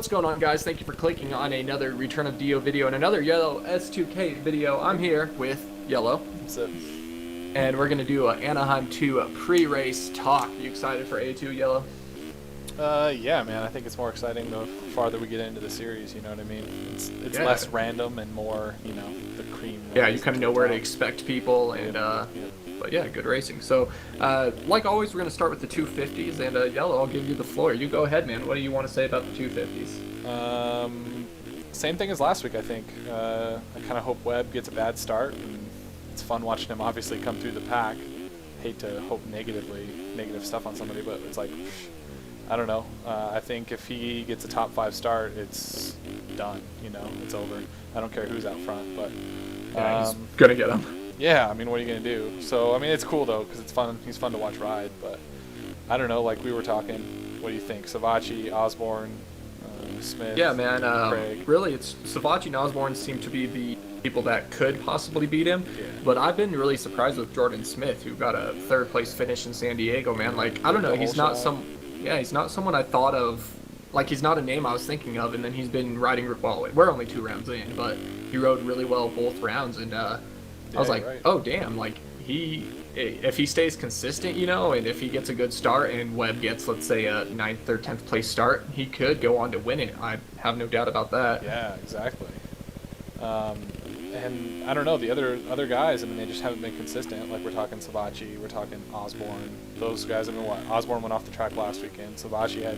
What's going on, guys? Thank you for clicking on another Return of DeeO video and another Yellow S2K video. I'm here with Yellow. What's up? And we're going to do an Anaheim 2 pre-race talk. You excited for A2, Yellow? Yeah, man. I think it's more exciting the farther we get into the series. You know what I mean? It's less random and more, the cream. Yeah, you kind of know where to expect people, and but yeah, good racing. So, like always, we're going to start with the 250s, and Yellow, I'll give you the floor. You go ahead, man. What do you want to say about the 250s? Same thing as last week, I think. I kind of hope Webb gets a bad start, and it's fun watching him obviously come through the pack. Hate to hope negative stuff on somebody, but it's like, I don't know. I think if he gets a top 5 start, it's done. It's over. I don't care who's out front, but yeah, he's gonna get him. Yeah, I mean, what are you gonna do? So, I mean, it's cool though, because it's fun. He's fun to watch ride, but I don't know. Like we were talking, what do you think? Savachi, Osborne, Smith. Yeah, man. Craig. Really, it's Savachi and Osborne seem to be the people that could possibly beat him. Yeah. But I've been really surprised with Jordan Smith, who got a 3rd place finish in San Diego. Man, like I don't know, he's not he's not someone I thought of. Like, he's not a name I was thinking of, and then he's been riding, well, we're only 2 rounds in, but he rode really well both rounds, and I was like, oh, damn, like, if he stays consistent, and if he gets a good start, and Webb gets, let's say, a 9th or 10th place start, he could go on to win it. I have no doubt about that. Yeah, exactly. And I don't know, the other guys, I mean, they just haven't been consistent. Like, we're talking Savachi, we're talking Osborne. Those guys, I mean, Osborne went off the track last weekend. Savachi had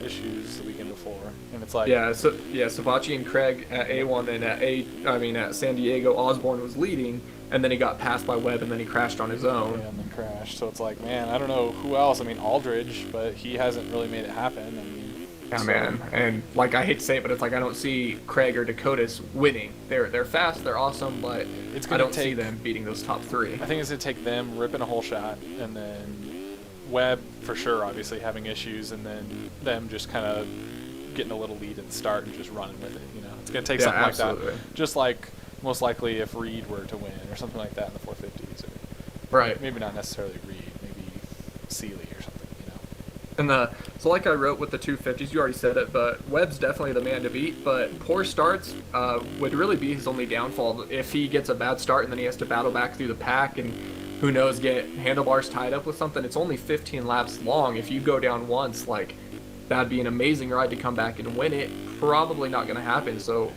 issues the weekend before. And it's like... Yeah, Savachi and Craig at A1 and at San Diego, Osborne was leading, and then he got passed by Webb, and then he crashed on his own. Yeah, and then crashed. So it's like, man, I don't know who else. I mean, Aldridge, but he hasn't really made it happen. I mean... Yeah, man, and like I hate to say it, but it's like I don't see Craig or Dakotas winning. They're fast, they're awesome, but I don't see them beating those top 3. I think it's gonna take them ripping a whole shot, and then Webb for sure, obviously having issues, and then them just kind of getting a little lead at the start and just running with it. It's gonna take something like that. Just like most likely if Reed were to win or something like that in the 450s, or right? Maybe not necessarily Reed, maybe Seeley or something. And so like I wrote with the 250s, you already said it, but Webb's definitely the man to beat, but poor starts would really be his only downfall. If he gets a bad start and then he has to battle back through the pack and, who knows, get handlebars tied up with something, it's only 15 laps long. If you go down once, like, that'd be an amazing ride to come back and win it. Probably not going to happen, so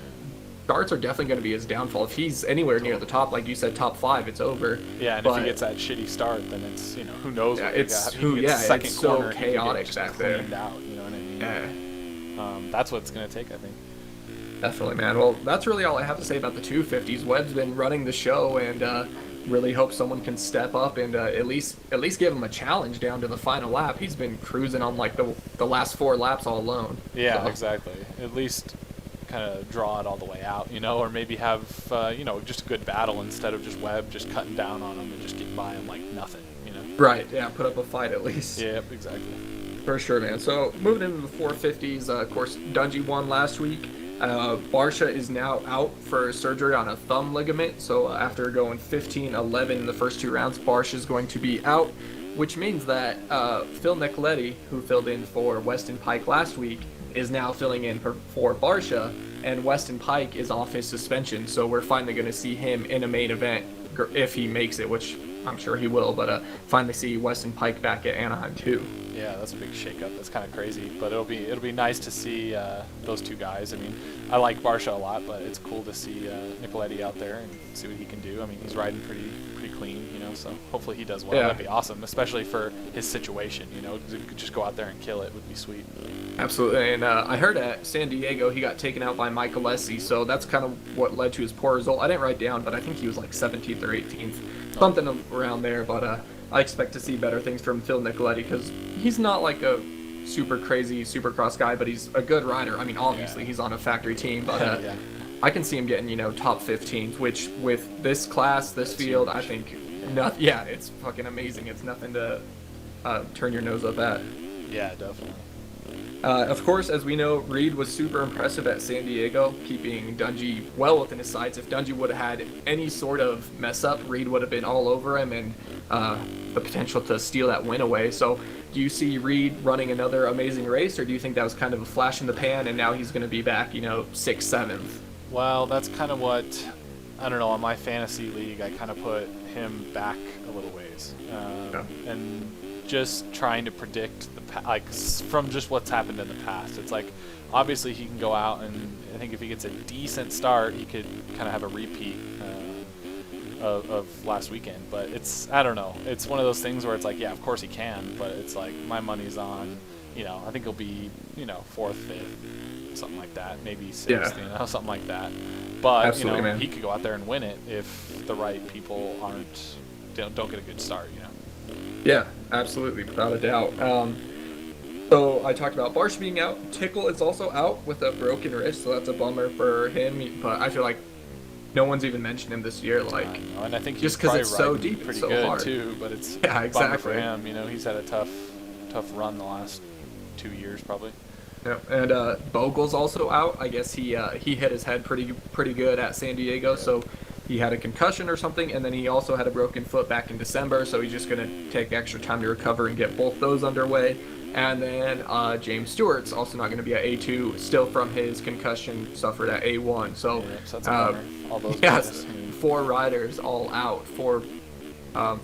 starts are definitely going to be his downfall. If he's anywhere near the top, like you said, top 5, it's over. Yeah, and if he gets that shitty start, then it's, who knows yeah, what it's second it's corner, so chaotic back there. Out, you know what I mean? Yeah. That's what it's going to take, I think. Definitely, man. Well, that's really all I have to say about the 250s. Webb's been running the show, and really hope someone can step up and at least give him a challenge down to the final lap. He's been cruising on like the last 4 laps all alone. Yeah, so. Exactly. At least kind of draw it all the way out, or maybe have just a good battle instead of just Webb just cutting down on him and just getting by him like nothing, Right, yeah, put up a fight at least. Yep, exactly. For sure, man. So moving into the 450s, of course, Dungey won last week. Barsha is now out for surgery on a thumb ligament, so after going 15-11 in the first 2 rounds, Barsha is going to be out, which means that Phil Nicoletti, who filled in for Weston Pike last week, is now filling in for Barsha, and Weston Pike is off his suspension, so we're finally going to see him in a main event if he makes it, which I'm sure he will, but finally see Weston Pike back at Anaheim too. Yeah, that's a big shakeup. That's kind of crazy, but it'll be nice to see those 2 guys. I mean, I like Barsha a lot, but it's cool to see Nicoletti out there and see what he can do. I mean, he's riding pretty clean, so hopefully he does well. Yeah. That'd be awesome, especially for his situation. To just go out there and kill it would be sweet. Absolutely, and I heard at San Diego he got taken out by Michael Alessi, so that's kind of what led to his poor result. I didn't write down, but I think he was like 17th or 18th, something around there, but I expect to see better things from Phil Nicoletti because he's not like a super crazy Supercross guy, but he's a good rider. I mean, obviously he's on a factory team, but yeah. I can see him getting, top 15s, which with this class, this field, I think, it's fucking amazing. It's nothing to turn your nose up at. Yeah, definitely. Of course, as we know, Reed was super impressive at San Diego, keeping Dungey well within his sights. If Dungey would have had any sort of mess up, Reed would have been all over him and the potential to steal that win away. So, do you see Reed running another amazing race, or do you think that was kind of a flash in the pan and now he's going to be back, sixth, seventh? Well, that's kind of what, I don't know, on my fantasy league, I kind of put him back a little ways. And just trying to predict from just what's happened in the past. It's like, obviously he can go out and I think if he gets a decent start, he could kind of have a repeat of last weekend. But I don't know. It's one of those things where it's like, yeah, of course he can, but it's like my money's on, I think he'll be, fourth, fifth, something like that, maybe sixth, something like that. But Absolutely, man. He could go out there and win it if the right people don't get a good start. Yeah, absolutely, without a doubt. So I talked about Barsh being out. Tickle is also out with a broken wrist, so that's a bummer for him. But I feel like no one's even mentioned him this year. Like, and I think just because it's so riding deep, pretty so good hard too. But it's yeah, a exactly bummer for him. He's had a tough run the last 2 years probably. Yeah, and Bogle's also out. I guess he hit his head pretty good at San Diego, so he had a concussion or something, and then he also had a broken foot back in December, so he's just going to take extra time to recover and get both those underway. And then James Stewart's also not going to be at A2, still from his concussion suffered at A1. So, so that's a bummer. All those yes, guys. 4 riders all out, 4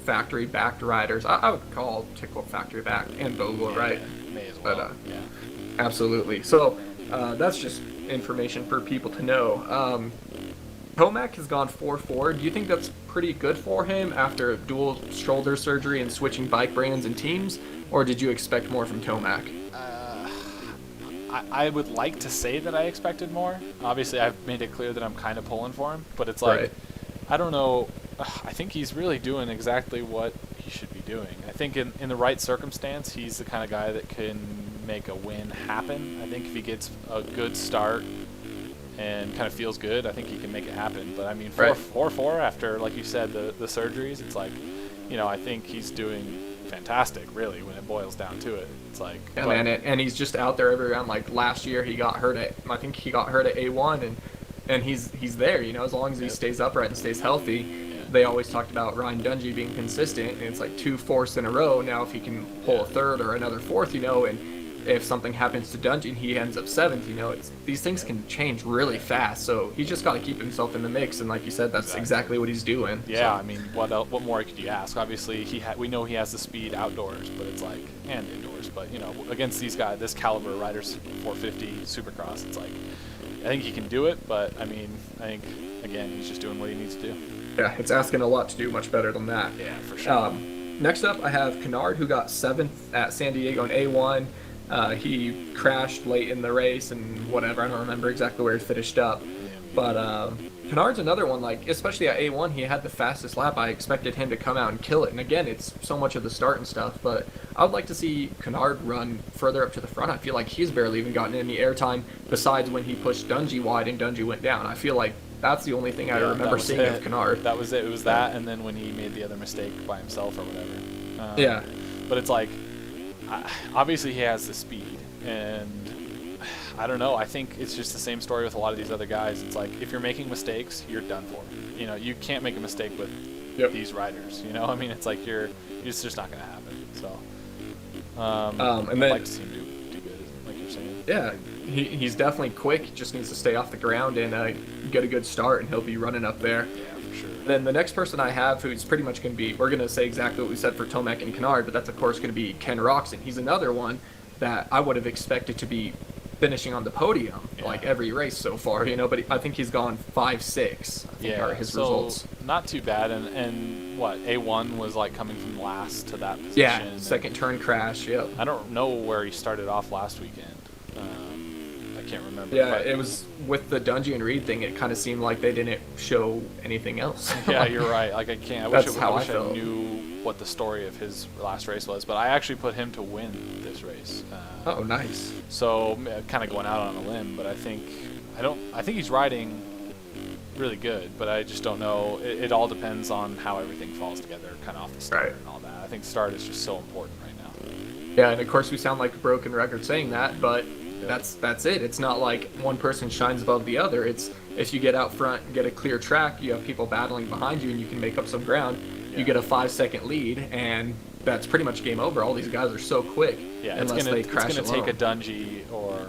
factory-backed riders. I would call Tickle factory-backed and Bogle, right? May as well. But, yeah. Absolutely. So that's just information for people to know. Tomac has gone 4-4. Do you think that's pretty good for him after dual shoulder surgery and switching bike brands and teams, or did you expect more from Tomac? I would like to say that I expected more. Obviously, I've made it clear that I'm kind of pulling for him, but it's like, Right. I don't know. I think he's really doing exactly what he should be doing. I think in the right circumstance, he's the kind of guy that can make a win happen. I think if he gets a good start and kind of feels good, I think he can make it happen. But I mean, 4-4 after, like you said, the surgeries, it's like, I think he's doing fantastic, really, when it boils down to it. It's like, Yeah, man, and he's just out there every round. Like last year, he got hurt I think he got hurt at A1, and he's there. As long as he stays upright and stays healthy. They always talked about Ryan Dungey being consistent, and it's like 2 fourths in a row. Now, if he can pull a third or another fourth, and if something happens to Dungey and he ends up 7th, these things can change really fast. So he's just got to keep himself in the mix, and like you said, that's exactly what he's doing. Yeah, so. I mean, what more could you ask? Obviously, we know he has the speed outdoors, but it's like, and indoors, but against these guys, this caliber of riders, 450 Supercross, it's like, I think he can do it, but I mean, I think again, he's just doing what he needs to do. Yeah, it's asking a lot to do much better than that. Yeah, for sure. Next up, I have Kennard, who got 7th at San Diego in A1. He crashed late in the race and whatever. I don't remember exactly where he finished up. But Kennard's another one, like, especially at A1, he had the fastest lap. I expected him to come out and kill it. And again, it's so much of the start and stuff. But I would like to see Kennard run further up to the front. I feel like he's barely even gotten any airtime besides when he pushed Dungey wide and Dungey went down. I feel like that's the only thing I remember seeing of Kennard. That was it. It was that, and then when he made the other mistake by himself or whatever. Yeah. But it's like, obviously he has the speed, and I don't know. I think it's just the same story with a lot of these other guys. It's like, if you're making mistakes, you're done for. You can't make a mistake with these riders. I mean, it's like it's just not going to happen. So, and then, I'd like to see him do good, like you're saying. Yeah, he's definitely quick. He just needs to stay off the ground and get a good start, and he'll be running up there. Yeah, for sure. Then the next person I have, who's pretty much going to be, we're going to say exactly what we said for Tomac and Kennard, but that's of course going to be Ken Roxon. He's another one that I would have expected to be finishing on the podium like every race so far, but I think he's gone 5-6. I think are his results. Not too bad, and what, A1 was like coming from last to that position. Yeah, second turn crash. Yep. I don't know where he started off last weekend. I can't remember. Yeah, it was with the Dungey and Reed thing. It kind of seemed like they didn't show anything else. Yeah, you're right. Like I can't. I wish I knew what the story of his last race was, but I actually put him to win this race. Oh, nice. So kind of going out on a limb, but I think he's riding really good, but I just don't know. It all depends on how everything falls together, kind of off the start and all that. I think start is just so important right now. Yeah, and of course we sound like a broken record saying that, but Yeah. that's it. It's not like one person shines above the other. It's if you get out front and get a clear track, you have people battling behind you, and you can make up some ground. You Yeah. get a 5 second lead, and that's pretty much game over. All these guys are so quick, Yeah, unless they crash it's gonna alone. take a Dungey or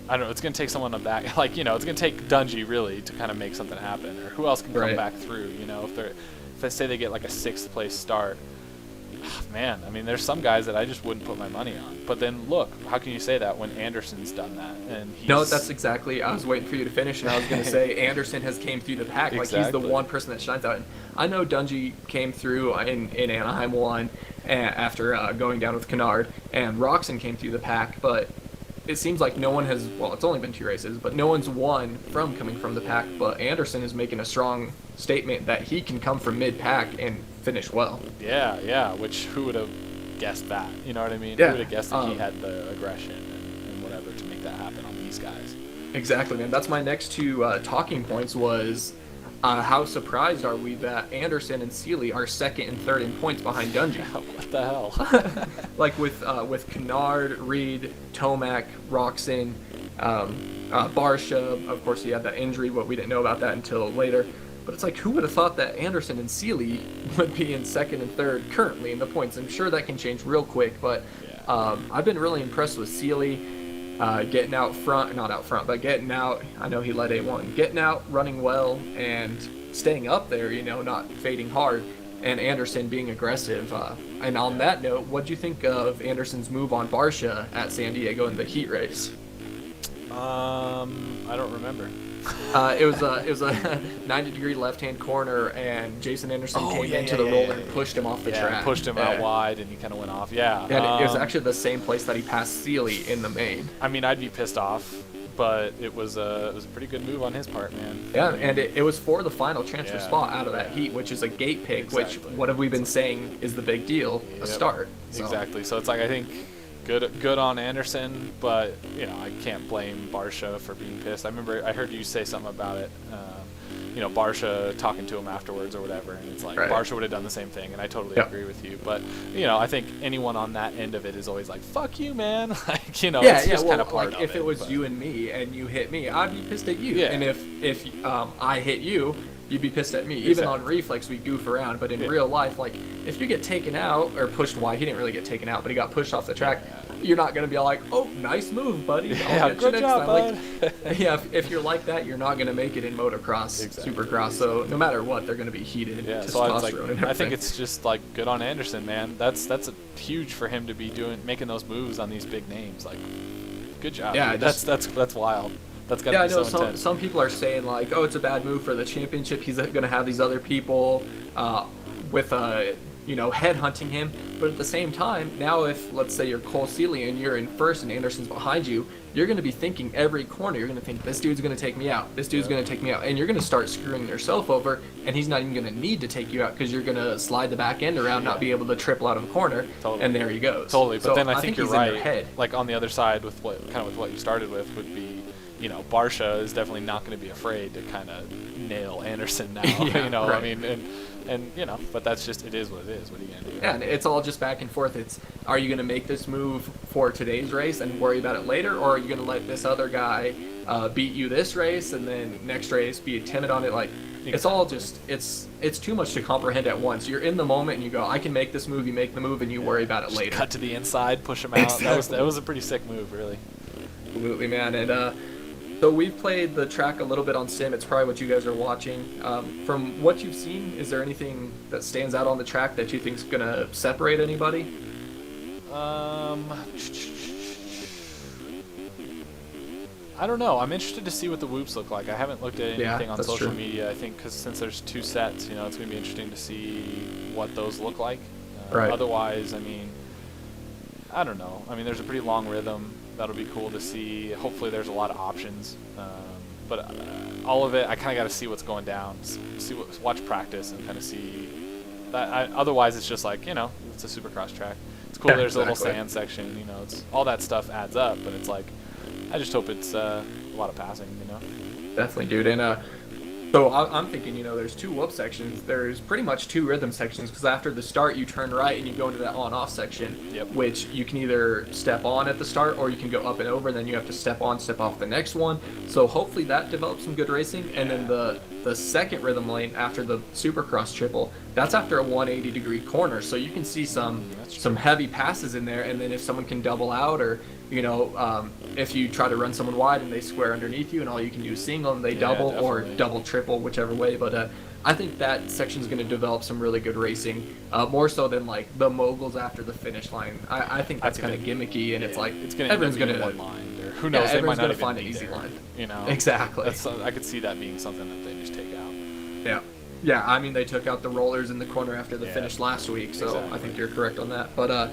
I don't know. It's gonna take someone on back, like it's gonna take Dungey really to kind of make something happen, or who else can come Right. back through. If they say they get like a 6th place start, man, I mean, there's some guys that I just wouldn't put my money on. But then look, how can you say that when Anderson's done that and he's No, that's exactly. I was waiting for you to finish, and I was going to say Anderson has came through the pack. Like he's the Exactly. one person that shines out. And I know Dungey came through in Anaheim one after going down with Kennard, and Roxon came through the pack. But it seems like no one has. Well, it's only been 2 races, but no one's won from coming from the pack. But Anderson is making a strong statement that he can come from mid pack and finish well. Yeah. Which who would have guessed that? You know what I mean? Yeah, Who would have guessed that he had the aggression and whatever to make that happen on these guys? Exactly, man. That's my next two talking points was how surprised are we that Anderson and Seeley are second and third in points behind Dungey? What the hell? Like with Kennard, Reed, Tomac, Roxon, Barsha. Of course, he had that injury, but we didn't know about that until later. But it's like, who would have thought that Anderson and Seeley would be in second and third currently in the points? I'm sure that can change real quick, but I've been really impressed with Seeley getting out front, not out front, but getting out. I know he led A1, getting out, running well, and staying up there, not fading hard, and Anderson being aggressive. And on that note, what do you think of Anderson's move on Barsha at San Diego in the heat race? I don't remember. It was a 90-degree left-hand corner, and Jason Anderson came into the roller and pushed him off the track. Pushed him out wide, and he kind of went off. Yeah. And it was actually the same place that he passed Seeley in the main. I mean, I'd be pissed off, but it was a pretty good move on his part, man. Yeah, I mean, and it was for the final transfer Yeah. spot out of that heat, which is a gate pick, Exactly. which, what have we been saying is the big deal? A Yep. start. So. Exactly. So it's like, I think good on Anderson, but I can't blame Barsha for being pissed. I remember I heard you say something about it. Barsha talking to him afterwards or whatever, and it's like Right. Barsha would have done the same thing, and I totally Yep. agree with you. But I think anyone on that end of it is always like, "Fuck you, man!" Like it's just Well, kind of part like of if it was but- you and me and you hit me, I'd be pissed at you. Yeah. And if I hit you, you'd be pissed at me. Even on Exactly. reflex, we goof around, but in Yeah. real life, like if you get taken out or pushed wide, he didn't really get taken out, but he got pushed off the track. Yeah. You're not gonna be like, "Oh, nice move, buddy. Yeah, I'll get you good next job, time." bud. Like, yeah, if you're like that, you're not gonna make it in motocross, Exactly. supercross. So no matter what, they're gonna be heated. Yeah, so I was like, testosterone and I think everything. it's just like good on Anderson, man. That's a huge for him to be making those moves on these big names. Like, good job. Yeah, dude. just- that's wild. That's gotta Yeah, I be know so intense. some people are saying like, oh, it's a bad move for the championship. He's going to have these other people with head hunting him. But at the same time, now if let's say you're Cole Seeley and you're in first and Anderson's behind you, you're going to be thinking every corner. You're going to think this dude's going to take me out. This dude's going to take me out, and you're going to start screwing yourself over. And he's not even going to need to take you out because you're going to slide the back end around, not be able to triple out of the corner, Totally. and there he goes. Totally, but So then I think you're he's in right. their head. Like on the other side, with what you started with would be, Barsha is definitely not going to be afraid to kind of nail Anderson now. Yeah, I right. mean, but that's just it is what it is. What are you gonna do? Yeah, and it's all just back and forth. It's, are you going to make this move for today's race and worry about it later, or are you going to let this other guy beat you this race and then next race be timid on it? Like, it's all just, it's too much to comprehend at once. You're in the moment and you go, I can make this move, you make the move, and you worry about it Just later. cut to the inside, push him out. Exactly. That was a pretty sick move, really. Absolutely, man. And so we've played the track a little bit on sim. It's probably what you guys are watching. From what you've seen, is there anything that stands out on the track that you think is going to separate anybody? I don't know. I'm interested to see what the whoops look like. I haven't looked at Yeah, anything on that's social true. media. I think because since there's 2 sets, it's going to be interesting to see what those look like. Right. Otherwise, I mean, I don't know. I mean, there's a pretty long rhythm. That'll be cool to see. Hopefully, there's a lot of options. But all of it, I kind of got to see what's going down. Watch practice and kind of see. Otherwise, it's just like it's a Supercross track. It's cool. Yeah, There's a little exactly. sand section. It's all that stuff adds up. But it's like, I just hope it's a lot of passing. Definitely, dude. And So I'm thinking, there's two whoop sections. There's pretty much two rhythm sections because after the start, you turn right and you go into that on-off section, Yep. which you can either step on at the start or you can go up and over, and then you have to step on, step off the next one. So hopefully that develops some good racing. And then the second rhythm lane after the Supercross triple, that's after a 180-degree corner. So you can see some heavy passes in there, and then if someone can double out or if you try to run someone wide and they square underneath you and all you can do is single and they double or double triple, whichever way. But I think that section's going to develop some really good racing, more so than like the moguls after the finish line. I think that's kind of gimmicky, and it's like everyone's going to one line, or who knows, they might not even find an be easy there, line. Exactly. Exactly. I could see that being something that they just take out. Yeah. I mean, they took out the rollers in the corner after the finish last week, so Exactly. I think you're correct on that. But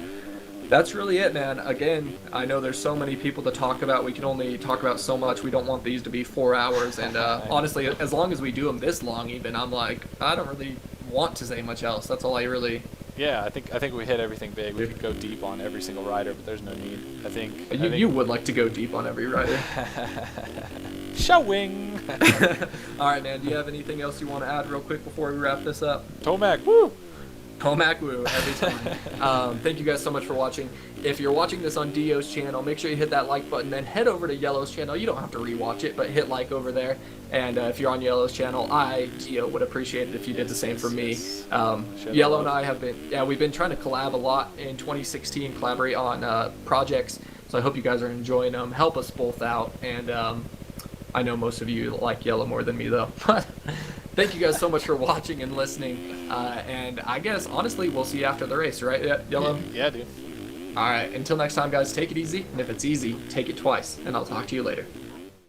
that's really it, man. Again, I know there's so many people to talk about. We can only talk about so much. We don't want these to be 4 hours. And honestly, as long as we do them this long, even, I'm like, I don't really want to say much else. That's all I really. Yeah, I think we hit everything big. We could go deep on every single rider, but there's no need. I think You would like to go deep on every rider. Showing. All right, man. Do you have anything else you want to add real quick before we wrap this up? Tomac, woo! Tomac woo every time. Thank you guys so much for watching. If you're watching this on DeeO's channel, make sure you hit that like button, then head over to Yellow's channel. You don't have to rewatch it, but hit like over there. And if you're on Yellow's channel, DeeO, would appreciate it if you did the same for me. Yellow and I have we've been trying to collab a lot in 2016, collaborate on projects. So I hope you guys are enjoying them. Help us both out. And I know most of you like Yellow more than me, though. Thank you guys so much for watching and listening. And I guess, honestly, we'll see you after the race, right, Yellow? Yeah, dude. All right. Until next time, guys, take it easy. And if it's easy, take it twice. And I'll talk to you later.